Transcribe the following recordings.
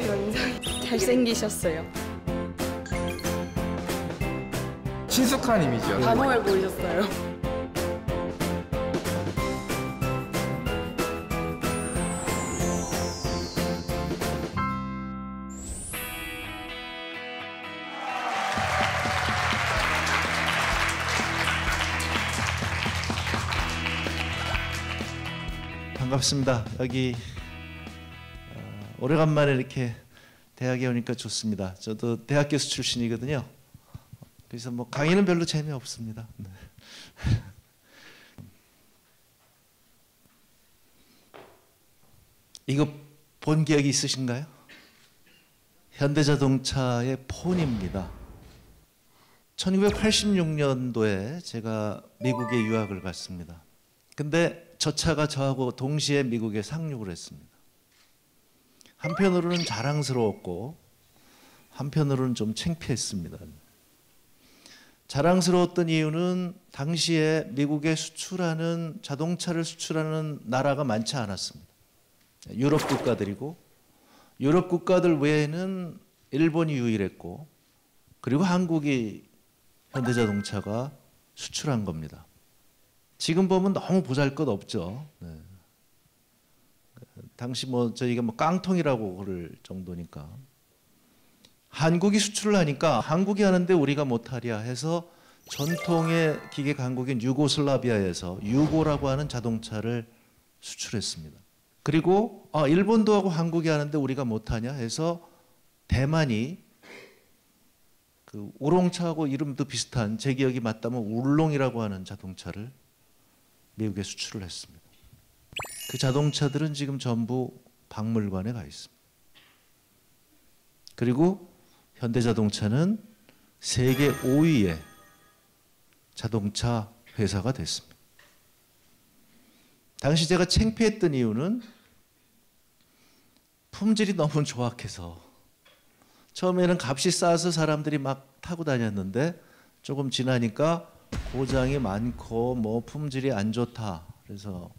그런 인상이 잘생기셨어요. 친숙한 이미지요. 단호해 보이셨어요. 반갑습니다. 여기 오래간만에 이렇게 대학에 오니까 좋습니다. 저도 대학 교수 출신이거든요. 그래서 뭐 강의는 별로 재미없습니다. 네. 이거 본 기억이 있으신가요? 현대자동차의 폰입니다. 1986년도에 제가 미국에 유학을 갔습니다. 근데 저 차가 저하고 동시에 미국에 상륙을 했습니다. 한편으로는 자랑스러웠고 한편으로는 좀 창피했습니다. 자랑스러웠던 이유는 당시에 미국에 수출하는 자동차를 수출하는 나라가 많지 않았습니다. 유럽 국가들이고 유럽 국가들 외에는 일본이 유일했고 그리고 한국이 현대자동차가 수출한 겁니다. 지금 보면 너무 보잘것없죠. 네. 당시 저희가 깡통이라고 그럴 정도니까 한국이 수출을 하니까 한국이 하는데 우리가 못하랴 해서 전통의 기계 강국인 유고슬라비아에서 유고라고 하는 자동차를 수출했습니다. 그리고 일본도 하고 한국이 하는데 우리가 못하냐 해서 대만이 그 우롱차하고 이름도 비슷한 제 기억이 맞다면 울롱이라고 하는 자동차를 미국에 수출을 했습니다. 그 자동차들은 지금 전부 박물관에 가 있습니다. 그리고 현대자동차는 세계 5위의 자동차 회사가 됐습니다. 당시 제가 창피했던 이유는 품질이 너무 조악해서 처음에는 값이 싸서 사람들이 막 타고 다녔는데 조금 지나니까 고장이 많고 품질이 안 좋다. 그래서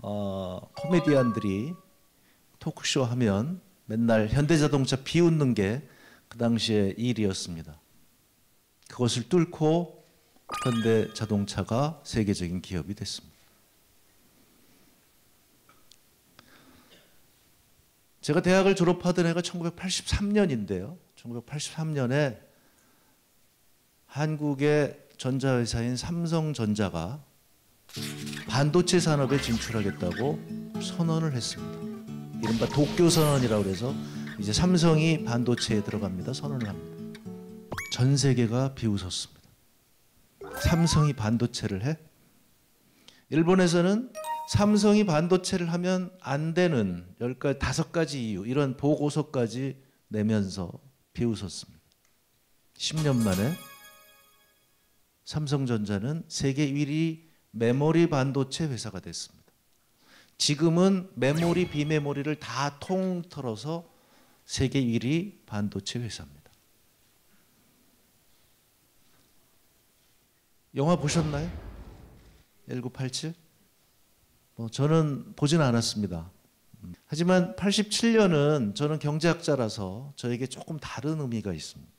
코미디언들이 토크쇼 하면 맨날 현대자동차 비웃는 게 그 당시의 일이었습니다. 그것을 뚫고 현대자동차가 세계적인 기업이 됐습니다. 제가 대학을 졸업하던 해가 1983년인데요. 1983년에 한국의 전자회사인 삼성전자가 반도체 산업에 진출하겠다고 선언을 했습니다. 이른바 도쿄선언이라고 해서 이제 삼성이 반도체에 들어갑니다. 선언을 합니다. 전 세계가 비웃었습니다. 삼성이 반도체를 해? 일본에서는 삼성이 반도체를 하면 안 되는 5가지 이유 이런 보고서까지 내면서 비웃었습니다. 10년 만에 삼성전자는 세계 1위 메모리 반도체 회사가 됐습니다. 지금은 메모리, 비메모리를 다 통틀어서 세계 1위 반도체 회사입니다. 영화 보셨나요? 1987? 저는 보진 않았습니다. 하지만 87년은 저는 경제학자라서 저에게 조금 다른 의미가 있습니다.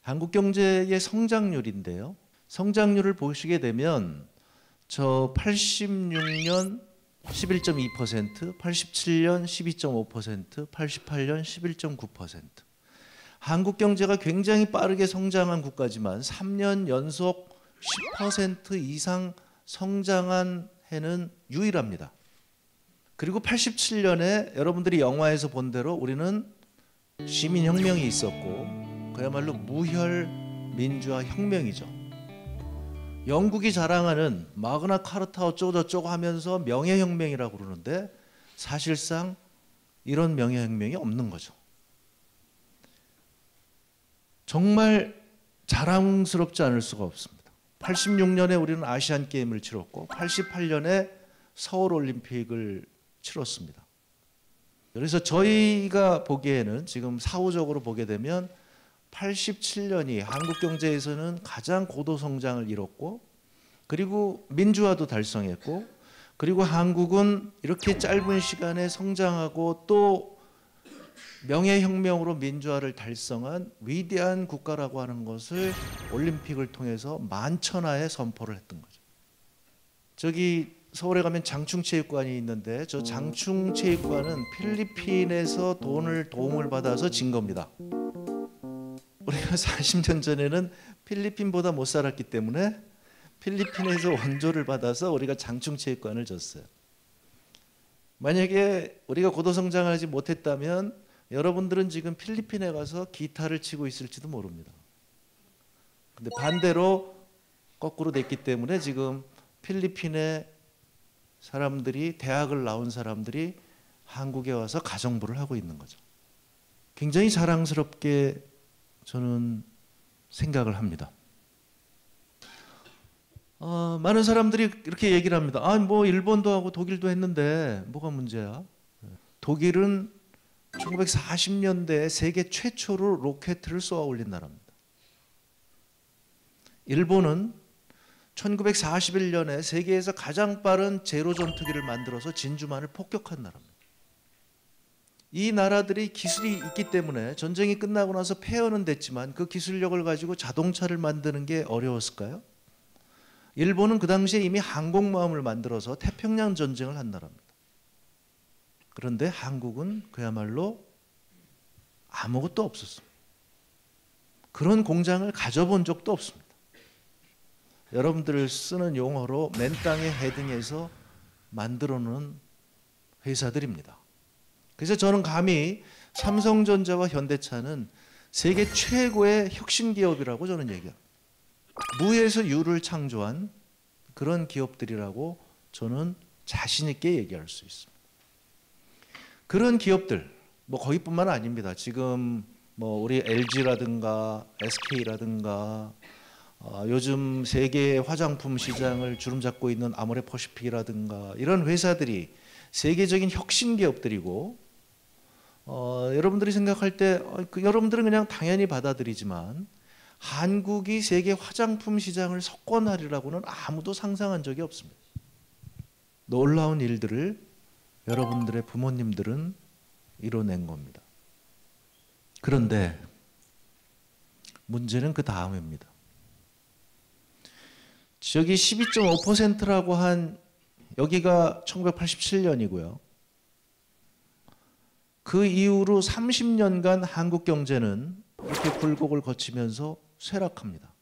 한국 경제의 성장률인데요. 성장률을 보시게 되면 저 86년 11.2%, 87년 12.5%, 88년 11.9%. 한국 경제가 굉장히 빠르게 성장한 국가지만 3년 연속 10% 이상 성장한 해는 유일합니다. 그리고 87년에 여러분들이 영화에서 본 대로 우리는 시민혁명이 있었고 그야말로 무혈 민주화 혁명이죠. 영국이 자랑하는 마그나 카르타 어쩌고저쩌고 하면서 명예혁명이라고 그러는데 사실상 이런 명예혁명이 없는 거죠. 정말 자랑스럽지 않을 수가 없습니다. 86년에 우리는 아시안게임을 치렀고 88년에 서울올림픽을 치렀습니다. 그래서 저희가 보기에는 지금 사후적으로 보게 되면 87년이 한국 경제에서는 가장 고도 성장을 이뤘고 그리고 민주화도 달성했고 그리고 한국은 이렇게 짧은 시간에 성장하고 또 명예혁명으로 민주화를 달성한 위대한 국가라고 하는 것을 올림픽을 통해서 만천하에 선포를 했던 거죠. 저기 서울에 가면 장충체육관이 있는데 저 장충체육관은 필리핀에서 도움을 받아서 진 겁니다. 우리가 40년 전에는 필리핀보다 못 살았기 때문에 필리핀에서 원조를 받아서 우리가 장충체육관을 줬어요. 만약에 우리가 고도성장하지 못했다면 여러분들은 지금 필리핀에 가서 기타를 치고 있을지도 모릅니다. 근데 반대로 거꾸로 됐기 때문에 지금 필리핀의 사람들이, 대학을 나온 사람들이 한국에 와서 가정부를 하고 있는 거죠. 굉장히 자랑스럽게 저는 생각을 합니다. 많은 사람들이 이렇게 얘기를 합니다. 뭐 일본도 하고 독일도 했는데 뭐가 문제야? 독일은 1940년대에 세계 최초로 로켓을 쏘아 올린 나라입니다. 일본은 1941년에 세계에서 가장 빠른 제로 전투기를 만들어서 진주만을 폭격한 나라입니다. 이 나라들이 기술이 있기 때문에 전쟁이 끝나고 나서 폐허는 됐지만 그 기술력을 가지고 자동차를 만드는 게 어려웠을까요? 일본은 그 당시에 이미 항공모함을 만들어서 태평양 전쟁을 한 나라입니다. 그런데 한국은 그야말로 아무것도 없었습니다. 그런 공장을 가져본 적도 없습니다. 여러분들 쓰는 용어로 맨 땅에 헤딩해서 만들어 놓은 회사들입니다. 그래서 저는 감히 삼성전자와 현대차는 세계 최고의 혁신 기업이라고 저는 얘기합니다. 무에서 유를 창조한 그런 기업들이라고 저는 자신 있게 얘기할 수 있습니다. 그런 기업들 뭐 거기뿐만 아닙니다. 지금 뭐 우리 LG라든가 SK라든가 요즘 세계 화장품 시장을 주름잡고 있는 아모레퍼시픽이라든가 이런 회사들이 세계적인 혁신 기업들이고 여러분들이 생각할 때 여러분들은 그냥 당연히 받아들이지만 한국이 세계 화장품 시장을 석권하리라고는 아무도 상상한 적이 없습니다. 놀라운 일들을 여러분들의 부모님들은 이뤄낸 겁니다. 그런데 문제는 그 다음입니다. 저기 12.5%라고 한 여기가 1987년이고요. 그 이후로 30년간 한국 경제는 이렇게 굴곡을 거치면서 쇠락합니다.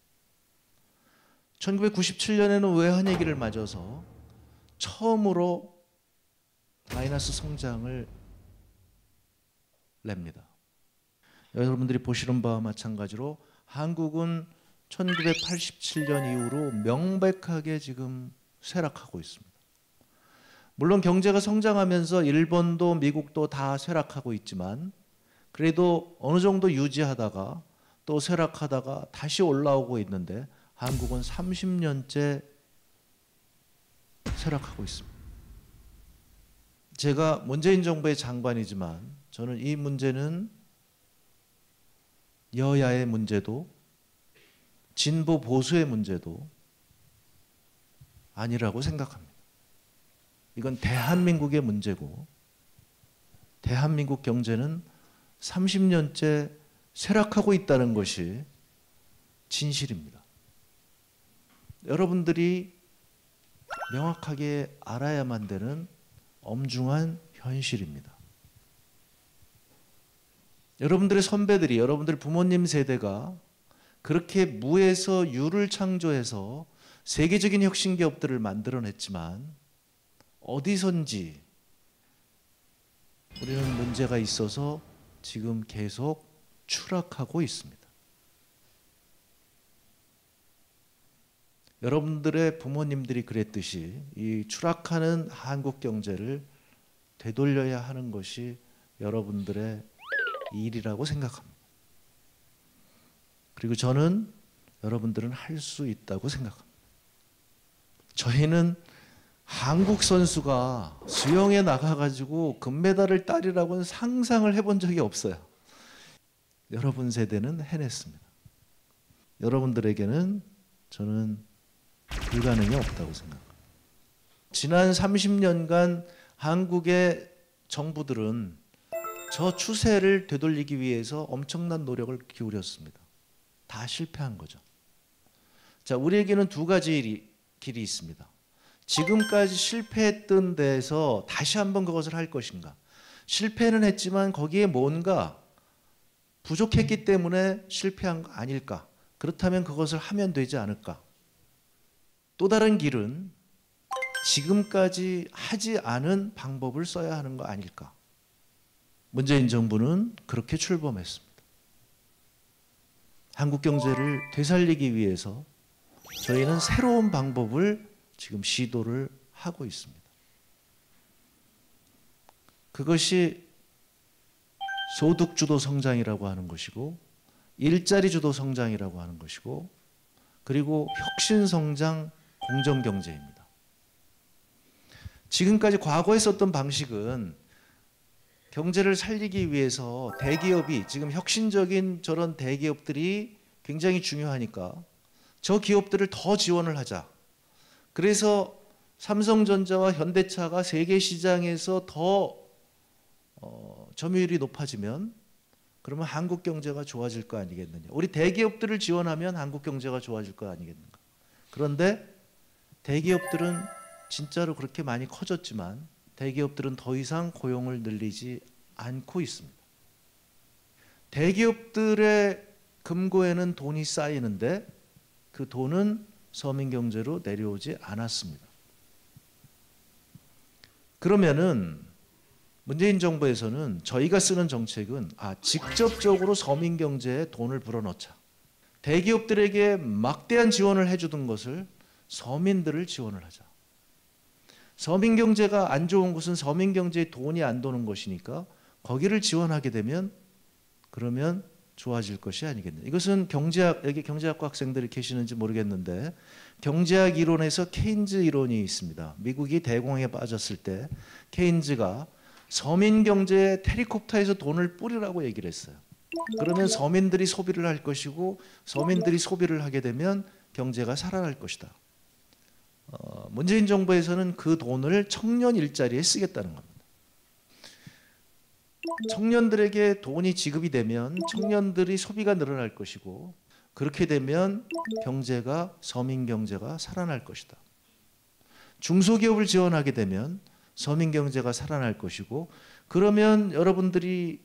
1997년에는 외환위기를 맞아서 처음으로 마이너스 성장을 냅니다. 여러분들이 보시는 바와 마찬가지로 한국은 1987년 이후로 명백하게 지금 쇠락하고 있습니다. 물론 경제가 성장하면서 일본도 미국도 다 쇠락하고 있지만 그래도 어느 정도 유지하다가 또 쇠락하다가 다시 올라오고 있는데 한국은 30년째 쇠락하고 있습니다. 제가 문재인 정부의 장관이지만 저는 이 문제는 여야의 문제도 진보 보수의 문제도 아니라고 생각합니다. 이건 대한민국의 문제고 대한민국 경제는 30년째 쇠락하고 있다는 것이 진실입니다. 여러분들이 명확하게 알아야만 되는 엄중한 현실입니다. 여러분들의 선배들이, 여러분들 부모님 세대가 그렇게 무에서 유를 창조해서 세계적인 혁신 기업들을 만들어냈지만 어디선지 우리는 문제가 있어서 지금 계속 추락하고 있습니다. 여러분들의 부모님들이 그랬듯이 이 추락하는 한국 경제를 되돌려야 하는 것이 여러분들의 일이라고 생각합니다. 그리고 저는 여러분들은 할 수 있다고 생각합니다. 저희는 한국 선수가 수영에 나가가지고 금메달을 따리라고는 상상을 해본 적이 없어요. 여러분 세대는 해냈습니다. 여러분들에게는 저는 불가능이 없다고 생각합니다. 지난 30년간 한국의 정부들은 저 추세를 되돌리기 위해서 엄청난 노력을 기울였습니다. 다 실패한 거죠. 자, 우리에게는 두 가지 길이 있습니다. 지금까지 실패했던 데에서 다시 한번 그것을 할 것인가. 실패는 했지만 거기에 뭔가 부족했기 때문에 실패한 거 아닐까. 그렇다면 그것을 하면 되지 않을까. 또 다른 길은 지금까지 하지 않은 방법을 써야 하는 거 아닐까. 문재인 정부는 그렇게 출범했습니다. 한국 경제를 되살리기 위해서 저희는 새로운 방법을 지금 시도를 하고 있습니다. 그것이 소득주도 성장이라고 하는 것이고 일자리주도 성장이라고 하는 것이고 그리고 혁신성장 공정경제입니다. 지금까지 과거에 썼던 방식은 경제를 살리기 위해서 대기업이 지금 혁신적인 저런 대기업들이 굉장히 중요하니까 저 기업들을 더 지원을 하자. 그래서 삼성전자와 현대차가 세계 시장에서 더 점유율이 높아지면 그러면 한국 경제가 좋아질 거 아니겠느냐. 우리 대기업들을 지원하면 한국 경제가 좋아질 거 아니겠는가. 그런데 대기업들은 진짜로 그렇게 많이 커졌지만 대기업들은 더 이상 고용을 늘리지 않고 있습니다. 대기업들의 금고에는 돈이 쌓이는데 그 돈은 서민 경제로 내려오지 않았습니다. 그러면은 문재인 정부에서는 저희가 쓰는 정책은 직접적으로 서민 경제에 돈을 불어넣자. 대기업들에게 막대한 지원을 해주던 것을 서민들을 지원을 하자. 서민 경제가 안 좋은 곳은 서민 경제에 돈이 안 도는 것이니까 거기를 지원하게 되면 그러면 좋아질 것이 아니겠느냐. 이것은 경제학, 여기 경제학과 학생들이 계시는지 모르겠는데 경제학 이론에서 케인즈 이론이 있습니다. 미국이 대공황에 빠졌을 때 케인즈가 서민 경제에 헬리콥터에서 돈을 뿌리라고 얘기를 했어요. 그러면 서민들이 소비를 할 것이고 서민들이 소비를 하게 되면 경제가 살아날 것이다. 문재인 정부에서는 그 돈을 청년 일자리에 쓰겠다는 겁니다. 청년들에게 돈이 지급이 되면 청년들이 소비가 늘어날 것이고 그렇게 되면 경제가 서민 경제가 살아날 것이다. 중소기업을 지원하게 되면 서민 경제가 살아날 것이고 그러면 여러분들이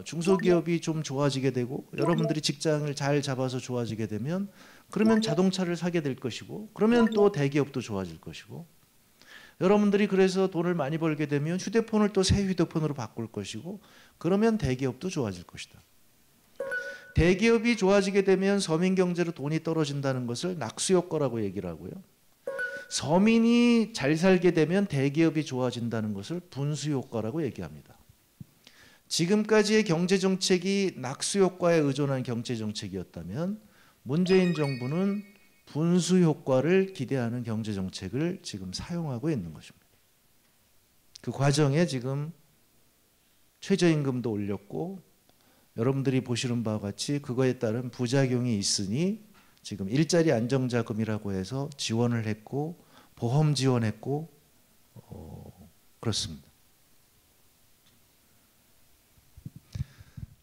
중소기업이 좀 좋아지게 되고 여러분들이 직장을 잘 잡아서 좋아지게 되면 그러면 자동차를 사게 될 것이고 그러면 또 대기업도 좋아질 것이고 여러분들이 그래서 돈을 많이 벌게 되면 휴대폰을 또 새 휴대폰으로 바꿀 것이고 그러면 대기업도 좋아질 것이다. 대기업이 좋아지게 되면 서민 경제로 돈이 떨어진다는 것을 낙수효과라고 얘기를 하고요. 서민이 잘 살게 되면 대기업이 좋아진다는 것을 분수효과라고 얘기합니다. 지금까지의 경제정책이 낙수효과에 의존한 경제정책이었다면 문재인 정부는 분수효과를 기대하는 경제정책을 지금 사용하고 있는 것입니다. 그 과정에 지금 최저임금도 올렸고 여러분들이 보시는 바와 같이 그거에 따른 부작용이 있으니 지금 일자리 안정자금이라고 해서 지원을 했고 보험 지원했고 그렇습니다.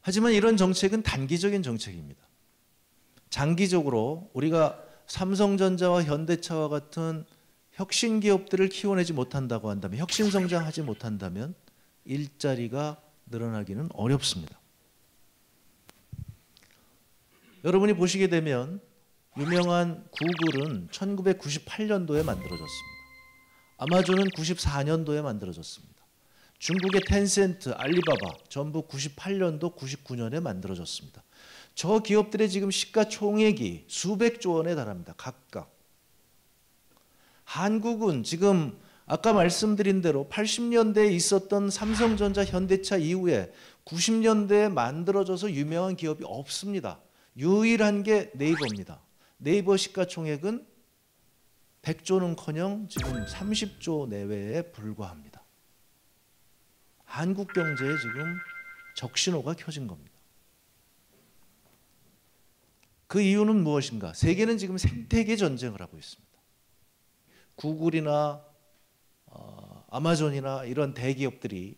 하지만 이런 정책은 단기적인 정책입니다. 장기적으로 우리가 삼성전자와 현대차와 같은 혁신 기업들을 키워내지 못한다고 한다면 혁신 성장하지 못한다면 일자리가 늘어나기는 어렵습니다. 여러분이 보시게 되면 유명한 구글은 1998년도에 만들어졌습니다. 아마존은 94년도에 만들어졌습니다. 중국의 텐센트, 알리바바 전부 98년도, 99년에 만들어졌습니다. 저 기업들의 지금 시가총액이 수백조 원에 달합니다. 각각. 한국은 지금 아까 말씀드린 대로 80년대에 있었던 삼성전자, 현대차 이후에 90년대에 만들어져서 유명한 기업이 없습니다. 유일한 게 네이버입니다. 네이버 시가총액은 100조는커녕 지금 30조 내외에 불과합니다. 한국 경제에 지금 적신호가 켜진 겁니다. 그 이유는 무엇인가? 세계는 지금 생태계 전쟁을 하고 있습니다. 구글이나 아마존이나 이런 대기업들이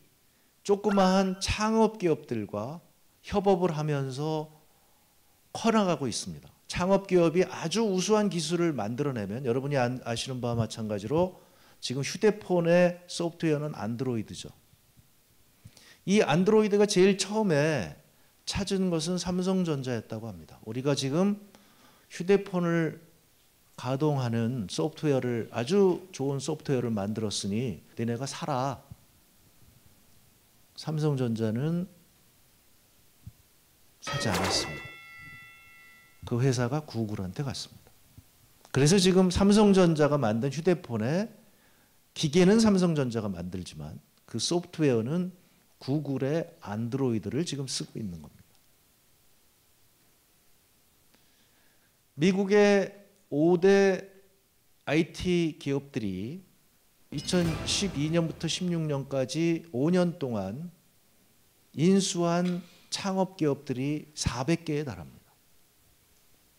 조그마한 창업 기업들과 협업을 하면서 커나가고 있습니다. 창업 기업이 아주 우수한 기술을 만들어내면 여러분이 아시는 바와 마찬가지로 지금 휴대폰의 소프트웨어는 안드로이드죠. 이 안드로이드가 제일 처음에 찾은 것은 삼성전자였다고 합니다. 우리가 지금 휴대폰을 가동하는 소프트웨어를 아주 좋은 소프트웨어를 만들었으니 너네가 사라. 삼성전자는 사지 않았습니다. 그 회사가 구글한테 갔습니다. 그래서 지금 삼성전자가 만든 휴대폰에 기계는 삼성전자가 만들지만 그 소프트웨어는 구글의 안드로이드를 지금 쓰고 있는 겁니다. 미국의 5대 IT 기업들이 2012년부터 16년까지 5년 동안 인수한 창업 기업들이 400개에 달합니다.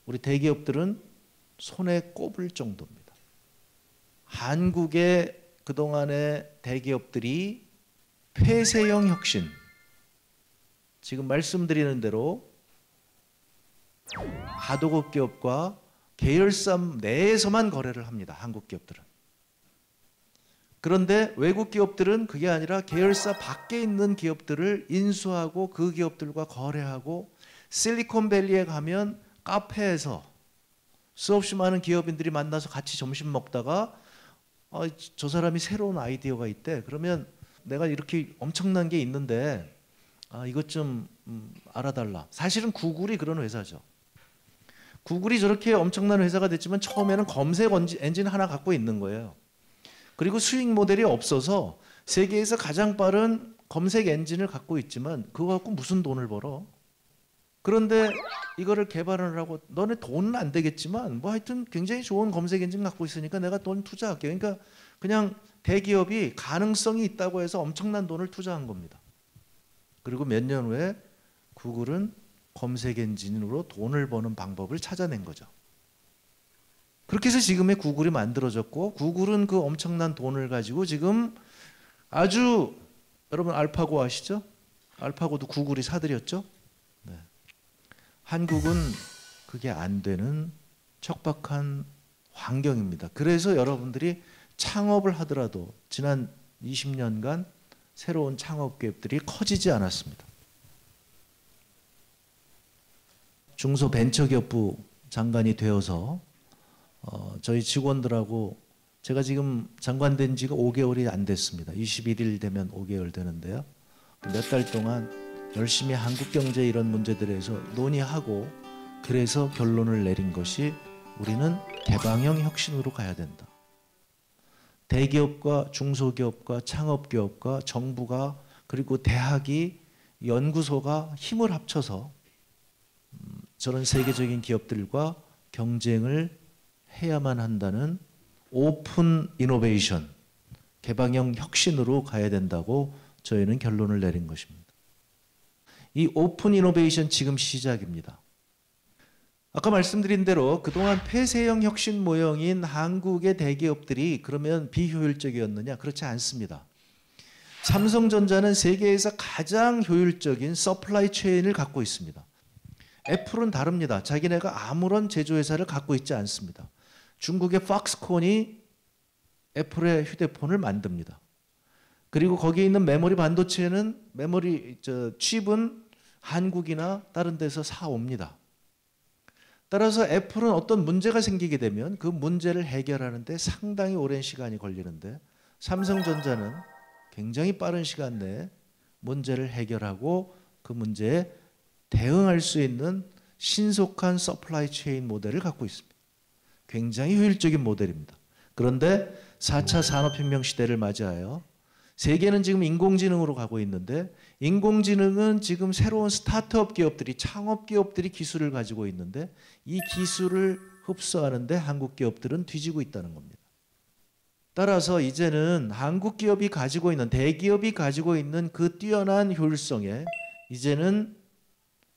우리 대기업들은 손에 꼽을 정도입니다. 한국의 그동안의 대기업들이 폐쇄형 혁신, 지금 말씀드리는 대로 하도급 기업과 계열사 내에서만 거래를 합니다. 한국 기업들은. 그런데 외국 기업들은 그게 아니라 계열사 밖에 있는 기업들을 인수하고 그 기업들과 거래하고 실리콘밸리에 가면 카페에서 수없이 많은 기업인들이 만나서 같이 점심 먹다가 저 사람이 새로운 아이디어가 있대. 그러면 내가 이렇게 엄청난 게 있는데 이것 좀 알아달라. 사실은 구글이 그런 회사죠. 구글이 저렇게 엄청난 회사가 됐지만 처음에는 검색 엔진 하나 갖고 있는 거예요. 그리고 수익 모델이 없어서 세계에서 가장 빠른 검색 엔진을 갖고 있지만 그거 갖고 무슨 돈을 벌어? 그런데 이거를 개발을 하고 너네 돈은 안 되겠지만 뭐 하여튼 굉장히 좋은 검색 엔진 갖고 있으니까 내가 돈 투자할게. 그러니까 그냥 대기업이 가능성이 있다고 해서 엄청난 돈을 투자한 겁니다. 그리고 몇 년 후에 구글은 검색 엔진으로 돈을 버는 방법을 찾아낸 거죠. 그렇게 해서 지금의 구글이 만들어졌고 구글은 그 엄청난 돈을 가지고 지금 아주 여러분 알파고 아시죠? 알파고도 구글이 사들였죠? 네. 한국은 그게 안 되는 척박한 환경입니다. 그래서 여러분들이 창업을 하더라도 지난 20년간 새로운 창업 기업들이 커지지 않았습니다. 중소벤처기업부 장관이 되어서 저희 직원들하고 제가 지금 장관 된 지가 5개월이 안 됐습니다. 21일 되면 5개월 되는데요. 몇 달 동안 열심히 한국 경제 이런 문제들에 대해서 논의하고 그래서 결론을 내린 것이 우리는 개방형 혁신으로 가야 된다. 대기업과 중소기업과 창업기업과 정부가 그리고 대학이 연구소가 힘을 합쳐서 저런 세계적인 기업들과 경쟁을 해야만 한다는 오픈 이노베이션, 개방형 혁신으로 가야 된다고 저희는 결론을 내린 것입니다. 이 오픈 이노베이션 지금 시작입니다. 아까 말씀드린 대로 그동안 폐쇄형 혁신 모형인 한국의 대기업들이 그러면 비효율적이었느냐? 그렇지 않습니다. 삼성전자는 세계에서 가장 효율적인 서플라이 체인을 갖고 있습니다. 애플은 다릅니다. 자기네가 아무런 제조회사를 갖고 있지 않습니다. 중국의 팍스콘이 애플의 휴대폰을 만듭니다. 그리고 거기에 있는 메모리 반도체는 칩은 한국이나 다른 데서 사옵니다. 따라서 애플은 어떤 문제가 생기게 되면 그 문제를 해결하는데 상당히 오랜 시간이 걸리는데 삼성전자는 굉장히 빠른 시간 내에 문제를 해결하고 그 문제에 대응할 수 있는 신속한 서플라이 체인 모델을 갖고 있습니다. 굉장히 효율적인 모델입니다. 그런데 4차 산업혁명 시대를 맞이하여 세계는 지금 인공지능으로 가고 있는데 인공지능은 지금 새로운 스타트업 기업들이 창업 기업들이 기술을 가지고 있는데 이 기술을 흡수하는데 한국 기업들은 뒤지고 있다는 겁니다. 따라서 이제는 한국 기업이 가지고 있는 대기업이 가지고 있는 그 뛰어난 효율성에 이제는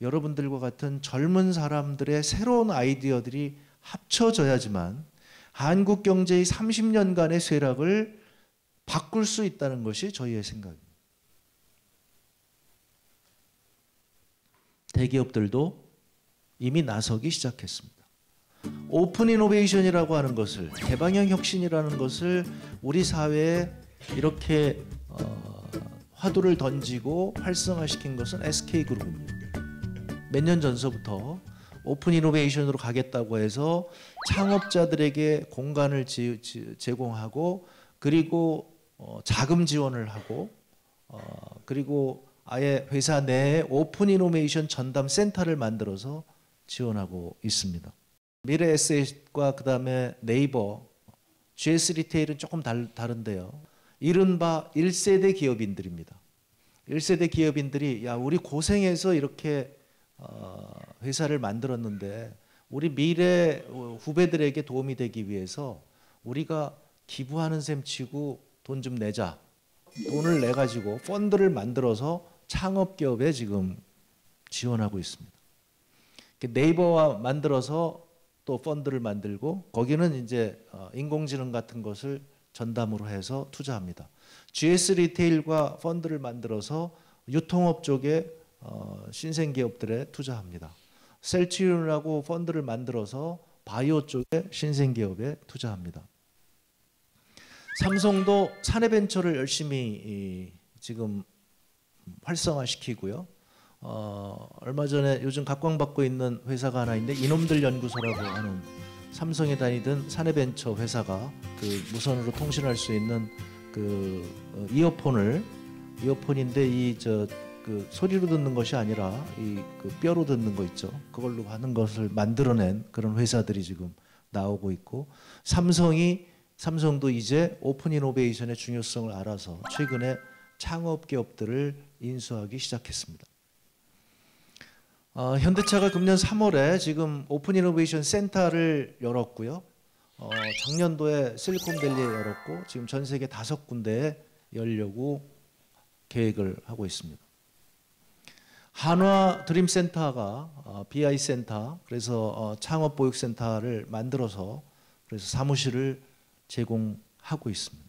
여러분들과 같은 젊은 사람들의 새로운 아이디어들이 합쳐져야지만 한국 경제의 30년간의 쇠락을 바꿀 수 있다는 것이 저희의 생각입니다. 대기업들도 이미 나서기 시작했습니다. 오픈 이노베이션이라고 하는 것을, 개방형 혁신이라는 것을 우리 사회에 이렇게 화두를 던지고 활성화시킨 것은 SK그룹입니다. 몇 년 전서부터 오픈 이노베이션으로 가겠다고 해서 창업자들에게 공간을 제공하고, 그리고 자금 지원을 하고, 그리고 아예 회사 내에 오픈 이노베이션 전담 센터를 만들어서 지원하고 있습니다. 미래에셋과 그다음에 네이버, GS 리테일은 조금 다른데요. 이른바 1세대 기업인들입니다. 1세대 기업인들이 야, 우리 고생해서 이렇게 회사를 만들었는데 우리 미래 후배들에게 도움이 되기 위해서 우리가 기부하는 셈 치고 돈 좀 내자. 돈을 내 가지고 펀드를 만들어서 창업 기업에 지금 지원하고 있습니다. 네이버와 만들어서 또 펀드를 만들고 거기는 이제 인공지능 같은 것을 전담으로 해서 투자합니다. GS 리테일과 펀드를 만들어서 유통업 쪽에 신생기업들에 투자합니다. 셀트리온이라고 펀드를 만들어서 바이오 쪽에 신생기업에 투자합니다. 삼성도 사내벤처를 열심히 지금 활성화시키고요. 얼마 전에 요즘 각광받고 있는 회사가 하나 있는데 이놈들 연구소라고 하는, 삼성에 다니던 사내벤처 회사가 그 무선으로 통신할 수 있는 그 이어폰인데 그 소리로 듣는 것이 아니라 이 그 뼈로 듣는 거 있죠. 그걸로 하는 것을 만들어낸 그런 회사들이 지금 나오고 있고, 삼성도 이제 오픈 이노베이션의 중요성을 알아서 최근에 창업 기업들을 인수하기 시작했습니다. 현대차가 금년 3월에 지금 오픈 이노베이션 센터를 열었고요. 작년도에 실리콘밸리에 열었고 지금 전 세계 5군데에 열려고 계획을 하고 있습니다. 한화 드림센터가 BI 센터, 그래서 창업 보육센터를 만들어서 그래서 사무실을 제공하고 있습니다.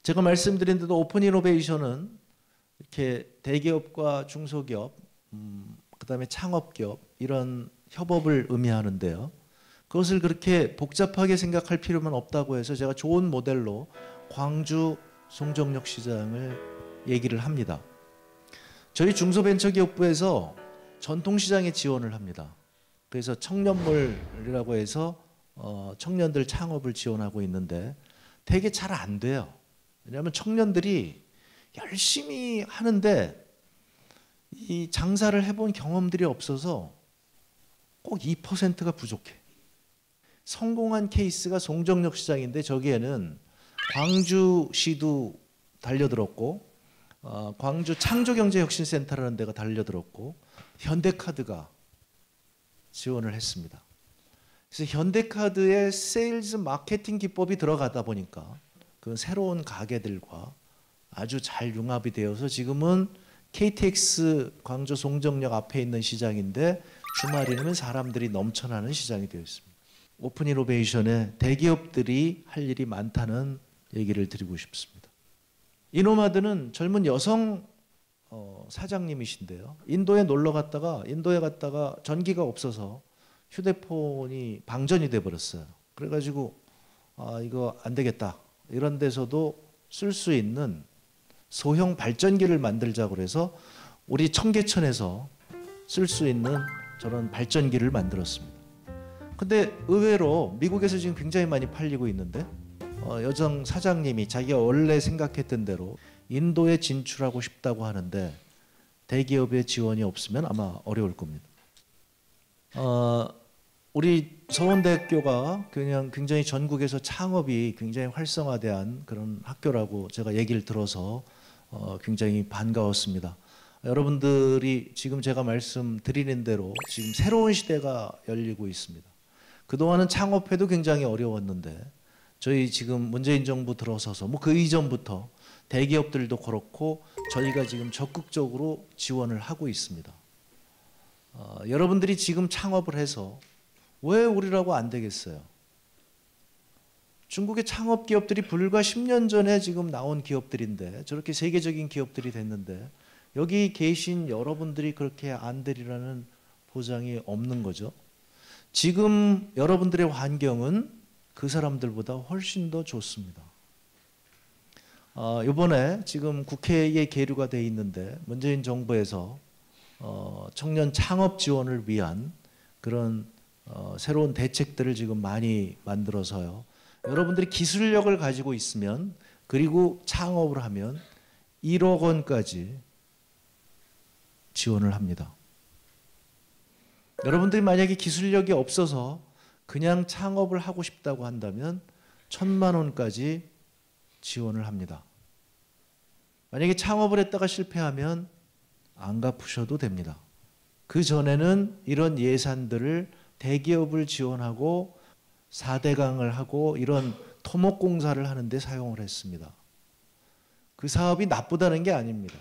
제가 말씀드린 대로 오픈 이노베이션은 이렇게 대기업과 중소기업, 그다음에 창업기업 이런 협업을 의미하는데요. 그것을 그렇게 복잡하게 생각할 필요는 없다고 해서 제가 좋은 모델로 광주 송정역 시장을 얘기를 합니다. 저희 중소벤처기업부에서 전통시장에 지원을 합니다. 그래서 청년몰이라고 해서 청년들 창업을 지원하고 있는데 되게 잘 안 돼요. 왜냐하면 청년들이 열심히 하는데 이 장사를 해본 경험들이 없어서 꼭 2%가 부족해. 성공한 케이스가 송정역 시장인데 저기에는 광주시도 달려들었고 광주 창조경제혁신센터라는 데가 달려들었고 현대카드가 지원을 했습니다. 그래서 현대카드의 세일즈 마케팅 기법이 들어가다 보니까 그 새로운 가게들과 아주 잘 융합이 되어서 지금은 KTX 광주 송정역 앞에 있는 시장인데 주말이면 사람들이 넘쳐나는 시장이 되어 있습니다. 오픈 이노베이션에 대기업들이 할 일이 많다는 얘기를 드리고 싶습니다. 이노마드는 젊은 여성 사장님이신데요. 인도에 갔다가 전기가 없어서 휴대폰이 방전이 돼 버렸어요. 그래가지고 이거 안 되겠다. 이런 데서도 쓸 수 있는 소형 발전기를 만들자고 해서 우리 청계천에서 쓸 수 있는 저런 발전기를 만들었습니다. 근데 의외로 미국에서 지금 굉장히 많이 팔리고 있는데 여성 사장님이 자기가 원래 생각했던 대로 인도에 진출하고 싶다고 하는데 대기업의 지원이 없으면 아마 어려울 겁니다. 우리 서원대학교가 그냥 굉장히 전국에서 창업이 굉장히 활성화된 그런 학교라고 제가 얘기를 들어서 굉장히 반가웠습니다. 여러분들이 지금 제가 말씀드리는 대로 지금 새로운 시대가 열리고 있습니다. 그동안은 창업해도 굉장히 어려웠는데 저희 지금 문재인 정부 들어서서 그 이전부터 대기업들도 그렇고 저희가 지금 적극적으로 지원을 하고 있습니다. 여러분들이 지금 창업을 해서 왜 우리라고 안 되겠어요? 중국의 창업 기업들이 불과 10년 전에 지금 나온 기업들인데 저렇게 세계적인 기업들이 됐는데 여기 계신 여러분들이 그렇게 안 되리라는 보장이 없는 거죠. 지금 여러분들의 환경은 그 사람들보다 훨씬 더 좋습니다. 이번에 지금 국회에 계류가 돼 있는데 문재인 정부에서 청년 창업 지원을 위한 그런 새로운 대책들을 지금 많이 만들어서요. 여러분들이 기술력을 가지고 있으면 그리고 창업을 하면 1억 원까지 지원을 합니다. 여러분들이 만약에 기술력이 없어서 그냥 창업을 하고 싶다고 한다면 1,000만 원까지 지원을 합니다. 만약에 창업을 했다가 실패하면 안 갚으셔도 됩니다. 그 전에는 이런 예산들을 대기업을 지원하고 4대강을 하고 이런 토목공사를 하는 데 사용을 했습니다. 그 사업이 나쁘다는 게 아닙니다.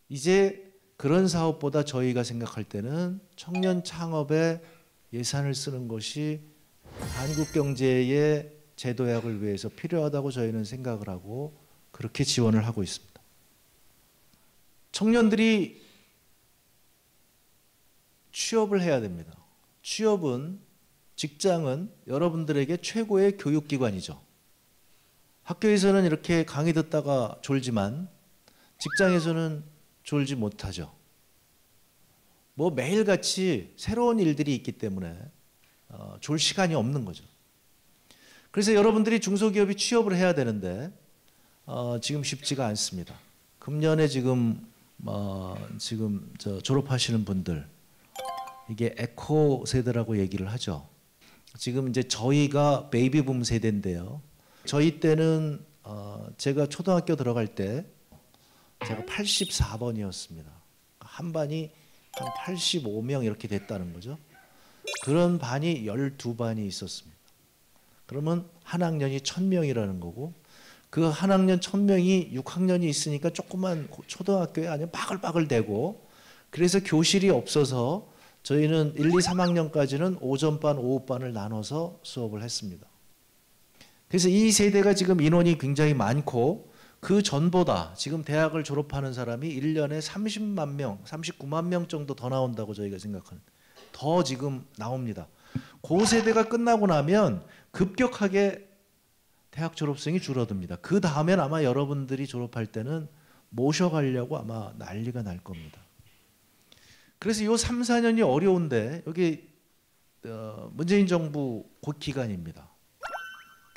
이제 그런 사업보다 저희가 생각할 때는 청년 창업에 예산을 쓰는 것이 한국 경제의 재도약을 위해서 필요하다고 저희는 생각을 하고 그렇게 지원을 하고 있습니다. 청년들이 취업을 해야 됩니다. 취업은, 직장은 여러분들에게 최고의 교육기관이죠. 학교에서는 이렇게 강의 듣다가 졸지만 직장에서는 졸지 못하죠. 뭐 매일같이 새로운 일들이 있기 때문에 졸 시간이 없는 거죠. 그래서 여러분들이 중소기업이 취업을 해야 되는데 지금 쉽지가 않습니다. 금년에 지금 졸업하시는 분들, 이게 에코 세대라고 얘기를 하죠. 지금 이제 저희가 베이비붐 세대인데요. 저희 때는 제가 초등학교 들어갈 때 제가 84번이었습니다. 한 반이 한 85명 이렇게 됐다는 거죠. 그런 반이 12반이 있었습니다. 그러면 한 학년이 1,000명이라는 거고 그 한 학년 1,000명이 6학년이 있으니까 조그만 초등학교에 아주 바글바글대고 그래서 교실이 없어서 저희는 1, 2, 3학년까지는 오전반, 오후반을 나눠서 수업을 했습니다. 그래서 이 세대가 지금 인원이 굉장히 많고 그 전보다 지금 대학을 졸업하는 사람이 1년에 30만 명, 39만 명 정도 더 나온다고 저희가 생각하는 더 지금 나옵니다. 그 세대가 끝나고 나면 급격하게 대학 졸업생이 줄어듭니다. 그 다음엔 아마 여러분들이 졸업할 때는 모셔가려고 아마 난리가 날 겁니다. 그래서 이 3, 4년이 어려운데 여기 문재인 정부 곧 기간입니다.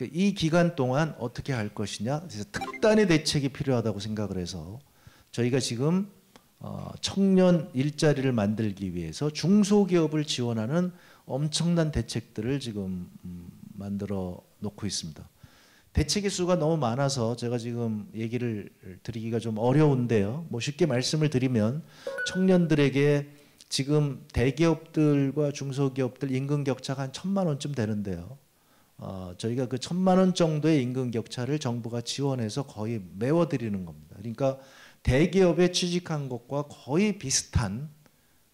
이 기간 동안 어떻게 할 것이냐, 그래서 특단의 대책이 필요하다고 생각을 해서 저희가 지금 청년 일자리를 만들기 위해서 중소기업을 지원하는 엄청난 대책들을 지금 만들어 놓고 있습니다. 대책의 수가 너무 많아서 제가 지금 얘기를 드리기가 좀 어려운데요. 뭐 쉽게 말씀을 드리면 청년들에게 지금 대기업들과 중소기업들 임금 격차가 한 1,000만 원쯤 되는데요. 저희가 그 1,000만 원 정도의 임금 격차를 정부가 지원해서 거의 메워드리는 겁니다. 그러니까 대기업에 취직한 것과 거의 비슷한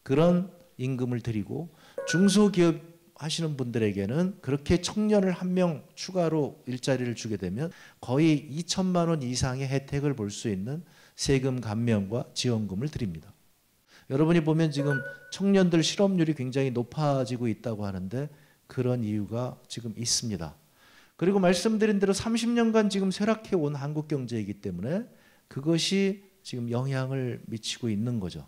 그런 임금을 드리고 중소기업 하시는 분들에게는 그렇게 청년을 한 명 추가로 일자리를 주게 되면 거의 2,000만 원 이상의 혜택을 볼 수 있는 세금 감면과 지원금을 드립니다. 여러분이 보면 지금 청년들 실업률이 굉장히 높아지고 있다고 하는데 그런 이유가 지금 있습니다. 그리고 말씀드린 대로 30년간 지금 쇠락해 온 한국 경제이기 때문에 그것이 지금 영향을 미치고 있는 거죠.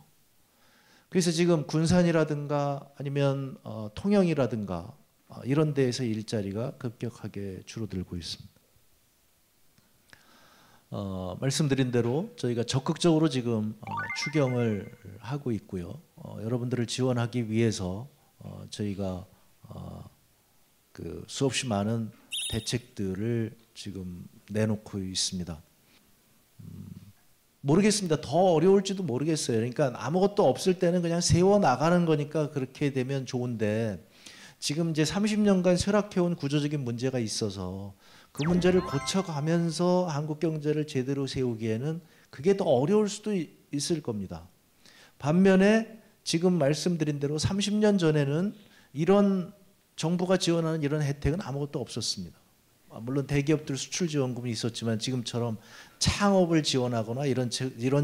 그래서 지금 군산이라든가 아니면 통영이라든가 이런 데에서 일자리가 급격하게 줄어들고 있습니다. 말씀드린 대로 저희가 적극적으로 지금 추경을 하고 있고요. 여러분들을 지원하기 위해서 저희가 그 수없이 많은 대책들을 지금 내놓고 있습니다. 모르겠습니다. 더 어려울지도 모르겠어요. 그러니까 아무것도 없을 때는 그냥 세워 나가는 거니까 그렇게 되면 좋은데 지금 이제 30년간 쇠락해온 구조적인 문제가 있어서 그 문제를 고쳐가면서 한국 경제를 제대로 세우기에는 그게 더 어려울 수도 있을 겁니다. 반면에 지금 말씀드린 대로 30년 전에는 이런 정부가 지원하는 이런 혜택은 아무것도 없었습니다. 물론 대기업들 수출 지원금이 있었지만 지금처럼 창업을 지원하거나 이런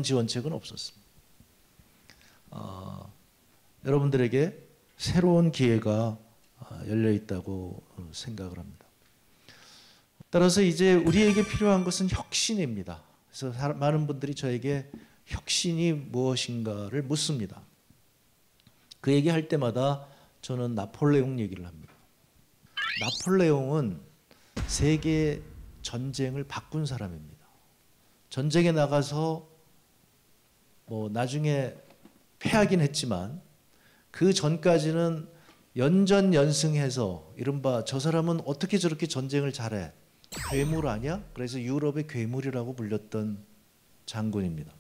지원책은 없었습니다. 여러분들에게 새로운 기회가 열려 있다고 생각을 합니다. 따라서 이제 우리에게 필요한 것은 혁신입니다. 그래서 많은 분들이 저에게 혁신이 무엇인가를 묻습니다. 그 얘기할 때마다 저는 나폴레옹 얘기를 합니다. 나폴레옹은 세계 전쟁을 바꾼 사람입니다. 전쟁에 나가서 나중에 패하긴 했지만 그 전까지는 연전연승해서 이른바 저 사람은 어떻게 저렇게 전쟁을 잘해? 괴물 아니야? 그래서 유럽의 괴물이라고 불렸던 장군입니다.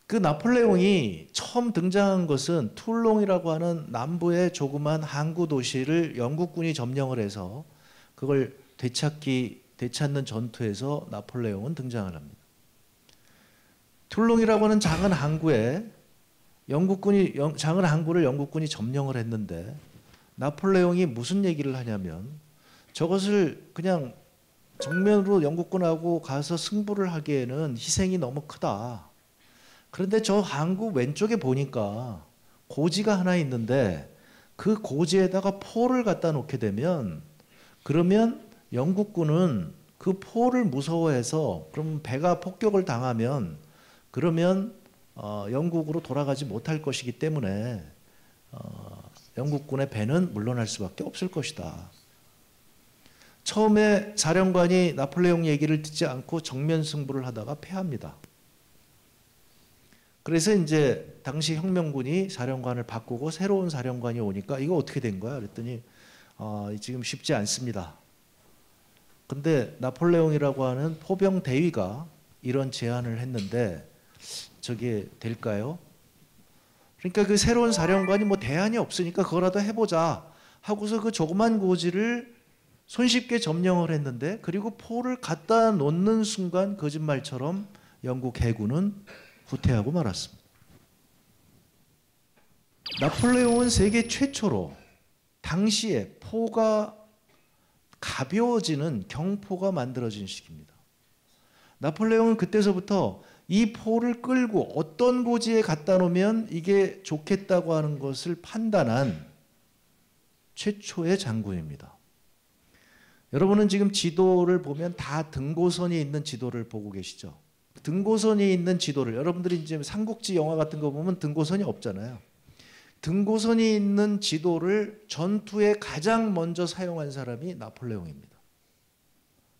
그 나폴레옹이 처음 등장한 것은 툴롱이라고 하는 남부의 조그만 항구 도시를 영국군이 점령을 해서 그걸 되찾는 전투에서 나폴레옹은 등장을 합니다. 툴롱이라고 하는 작은 항구를 영국군이 점령을 했는데 나폴레옹이 무슨 얘기를 하냐면 저것을 그냥 정면으로 영국군하고 가서 승부를 하기에는 희생이 너무 크다. 그런데 저 항구 왼쪽에 보니까 고지가 하나 있는데 그 고지에다가 포를 갖다 놓게 되면 그러면 영국군은 그 포를 무서워해서 그럼 배가 폭격을 당하면 그러면 영국으로 돌아가지 못할 것이기 때문에 영국군의 배는 물러날 수밖에 없을 것이다. 처음에 사령관이 나폴레옹 얘기를 듣지 않고 정면 승부를 하다가 패합니다. 그래서 이제 당시 혁명군이 사령관을 바꾸고 새로운 사령관이 오니까 이거 어떻게 된 거야? 그랬더니 지금 쉽지 않습니다. 근데 나폴레옹이라고 하는 포병 대위가 이런 제안을 했는데 저게 될까요? 그러니까 그 새로운 사령관이 대안이 없으니까 그거라도 해보자 하고서 그 조그만 고지를 손쉽게 점령을 했는데 그리고 포를 갖다 놓는 순간 거짓말처럼 영국 해군은 후퇴하고 말았습니다. 나폴레옹은 세계 최초로 당시에 포가 가벼워지는 경포가 만들어진 시기입니다. 나폴레옹은 그때서부터 이 포를 끌고 어떤 고지에 갖다 놓으면 이게 좋겠다고 하는 것을 판단한 최초의 장군입니다. 여러분은 지금 지도를 보면 다 등고선이 있는 지도를 보고 계시죠? 등고선이 있는 지도를 여러분들이 이제 삼국지 영화 같은 거 보면 등고선이 없잖아요. 등고선이 있는 지도를 전투에 가장 먼저 사용한 사람이 나폴레옹입니다.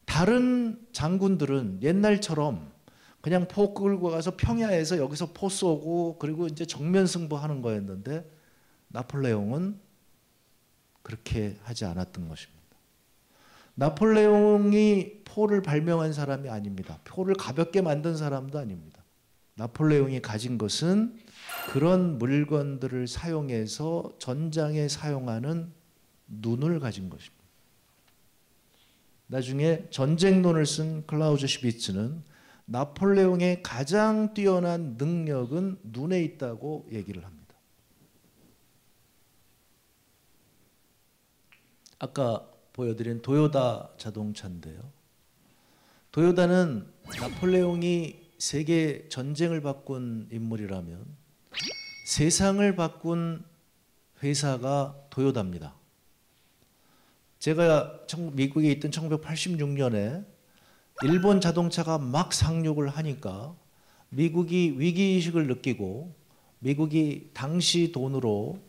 다른 장군들은 옛날처럼 그냥 포 끌고 가서 평야에서 여기서 포 쏘고 그리고 이제 정면 승부하는 거였는데 나폴레옹은 그렇게 하지 않았던 것입니다. 나폴레옹이 포를 발명한 사람이 아닙니다. 포를 가볍게 만든 사람도 아닙니다. 나폴레옹이 가진 것은 그런 물건들을 사용해서 전장에 사용하는 눈을 가진 것입니다. 나중에 전쟁론을 쓴 클라우즈 슈비츠는 나폴레옹의 가장 뛰어난 능력은 눈에 있다고 얘기를 합니다. 아까 보여드린 도요타 자동차인데요. 도요타는 나폴레옹이 세계 전쟁을 바꾼 인물이라면 세상을 바꾼 회사가 도요타입니다. 제가 미국에 있던 1986년에 일본 자동차가 막 상륙을 하니까 미국이 위기의식을 느끼고 미국이 당시 돈으로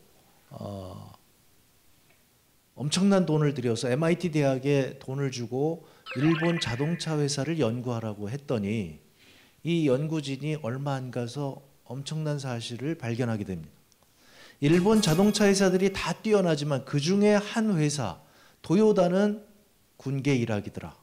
엄청난 돈을 들여서 MIT 대학에 돈을 주고 일본 자동차 회사를 연구하라고 했더니 이 연구진이 얼마 안 가서 엄청난 사실을 발견하게 됩니다. 일본 자동차 회사들이 다 뛰어나지만 그 중에 한 회사 도요타는 군계 일학이더라.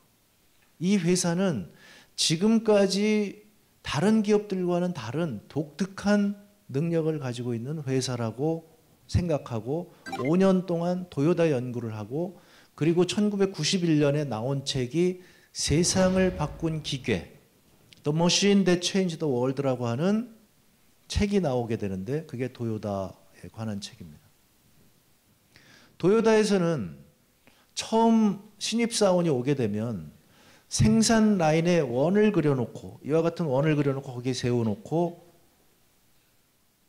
이 회사는 지금까지 다른 기업들과는 다른 독특한 능력을 가지고 있는 회사라고 생각하고 5년 동안 도요타 연구를 하고 그리고 1991년에 나온 책이 세상을 바꾼 기계 The Machine That Changed the World라고 하는 책이 나오게 되는데 그게 도요타에 관한 책입니다. 도요타에서는 처음 신입사원이 오게 되면 생산 라인에 원을 그려놓고 이와 같은 원을 그려놓고 거기에 세워놓고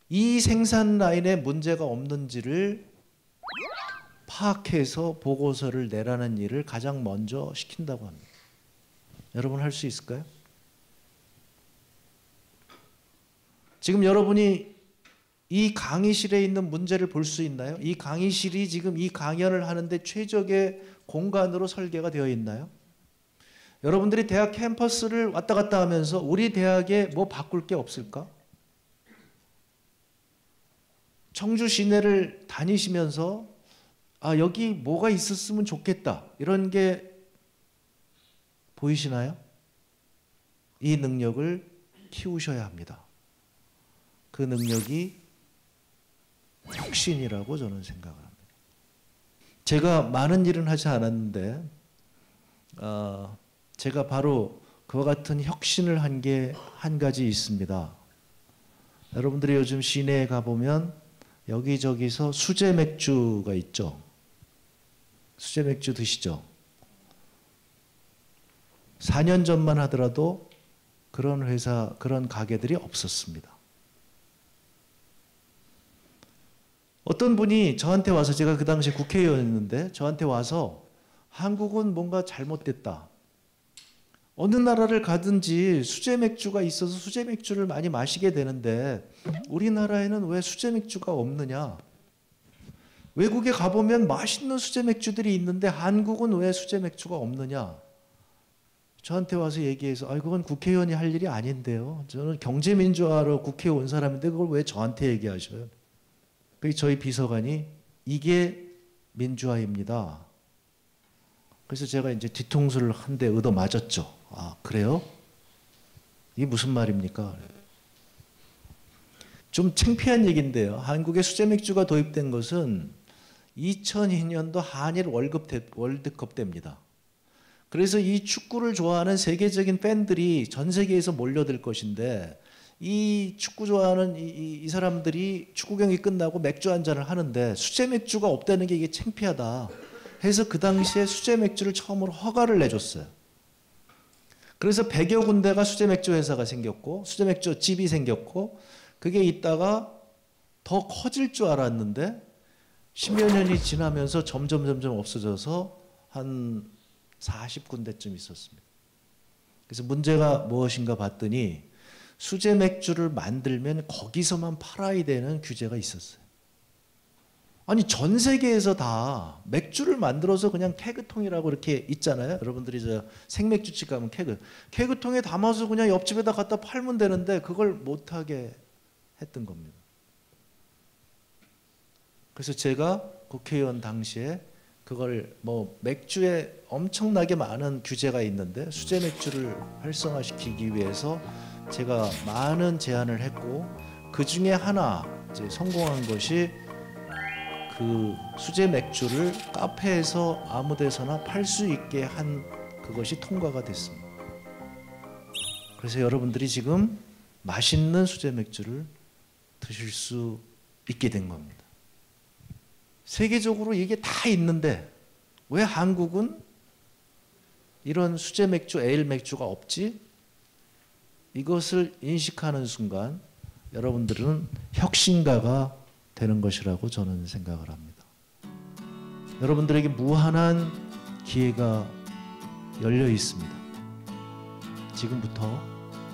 이 생산 라인에 문제가 없는지를 파악해서 보고서를 내라는 일을 가장 먼저 시킨다고 합니다. 여러분 할 수 있을까요? 지금 여러분이 이 강의실에 있는 문제를 볼 수 있나요? 이 강의실이 지금 이 강연을 하는데 최적의 공간으로 설계가 되어 있나요? 여러분들이 대학 캠퍼스를 왔다 갔다 하면서 우리 대학에 뭐 바꿀 게 없을까? 청주 시내를 다니시면서 아, 여기 뭐가 있었으면 좋겠다. 이런 게 보이시나요? 이 능력을 키우셔야 합니다. 그 능력이 혁신이라고 저는 생각을 합니다. 제가 많은 일은 하지 않았는데 제가 바로 그와 같은 혁신을 한 게 한 가지 있습니다. 여러분들이 요즘 시내에 가보면 여기저기서 수제 맥주가 있죠. 수제 맥주 드시죠? 4년 전만 하더라도 그런 회사, 그런 가게들이 없었습니다. 어떤 분이 저한테 와서, 제가 그 당시에 국회의원이었는데 저한테 와서 한국은 뭔가 잘못됐다. 어느 나라를 가든지 수제 맥주가 있어서 수제 맥주를 많이 마시게 되는데 우리나라에는 왜 수제 맥주가 없느냐? 외국에 가보면 맛있는 수제 맥주들이 있는데 한국은 왜 수제 맥주가 없느냐? 저한테 와서 얘기해서 그건 국회의원이 할 일이 아닌데요. 저는 경제민주화로 국회에 온 사람인데 그걸 왜 저한테 얘기하셔요? 그래서 저희 비서관이 이게 민주화입니다. 그래서 제가 이제 뒤통수를 한 대 얻어 맞았죠. 아, 그래요? 이게 무슨 말입니까? 좀 창피한 얘기인데요. 한국에 수제 맥주가 도입된 것은 2002년도 한일 월드컵 때입니다. 그래서 이 축구를 좋아하는 세계적인 팬들이 전 세계에서 몰려들 것인데 이 축구 좋아하는 이 사람들이 축구 경기 끝나고 맥주 한 잔을 하는데 수제 맥주가 없다는 게 이게 창피하다 해서 그 당시에 수제 맥주를 처음으로 허가를 내줬어요. 그래서 100여 군데가 수제 맥주 회사가 생겼고 수제 맥주 집이 생겼고 그게 있다가 더 커질 줄 알았는데 10여 년이 지나면서 점점 없어져서 한 40군데쯤 있었습니다. 그래서 문제가 무엇인가 봤더니 수제 맥주를 만들면 거기서만 팔아야 되는 규제가 있었어요. 아니 전 세계에서 다 맥주를 만들어서 그냥 케그통이라고 이렇게 있잖아요. 여러분들이 저 생맥주집 가면 케그통에 담아서 그냥 옆집에다 갖다 팔면 되는데 그걸 못하게 했던 겁니다. 그래서 제가 국회의원 당시에 그걸 뭐 맥주에 엄청나게 많은 규제가 있는데 수제 맥주를 활성화시키기 위해서 제가 많은 제안을 했고 그 중에 하나 이제 성공한 것이 그 수제 맥주를 카페에서 아무 데서나 팔 수 있게 한 그것이 통과가 됐습니다. 그래서 여러분들이 지금 맛있는 수제 맥주를 드실 수 있게 된 겁니다. 세계적으로 이게 다 있는데 왜 한국은 이런 수제 맥주, 에일 맥주가 없지? 이것을 인식하는 순간 여러분들은 혁신가가 되는 것이라고 저는 생각을 합니다. 여러분들에게 무한한 기회가 열려 있습니다. 지금부터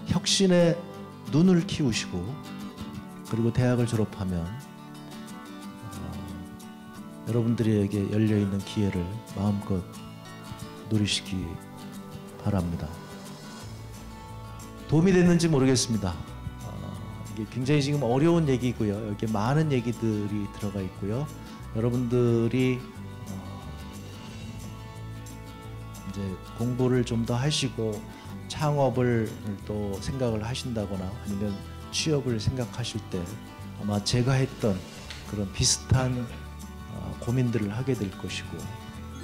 혁신의 눈을 키우시고 그리고 대학을 졸업하면 여러분들에게 열려있는 기회를 마음껏 누리시기 바랍니다. 도움이 됐는지 모르겠습니다. 이게 굉장히 지금 어려운 얘기고요. 여기에 많은 얘기들이 들어가 있고요. 여러분들이 이제 공부를 좀 더 하시고 창업을 또 생각을 하신다거나 아니면 취업을 생각하실 때 아마 제가 했던 그런 비슷한 고민들을 하게 될 것이고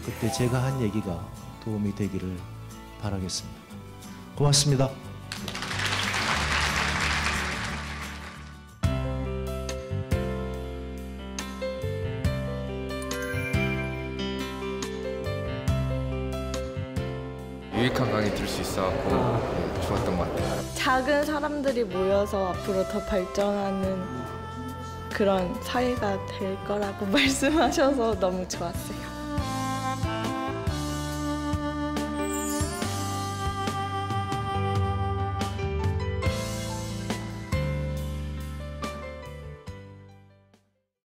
그때 제가 한 얘기가 도움이 되기를 바라겠습니다. 고맙습니다. 유익한 강의 들을 수 있어갖고 네, 좋았던 것 같아요. 작은 사람들이 모여서 앞으로 더 발전하는 그런 사회가 될 거라고 말씀하셔서 너무 좋았어요.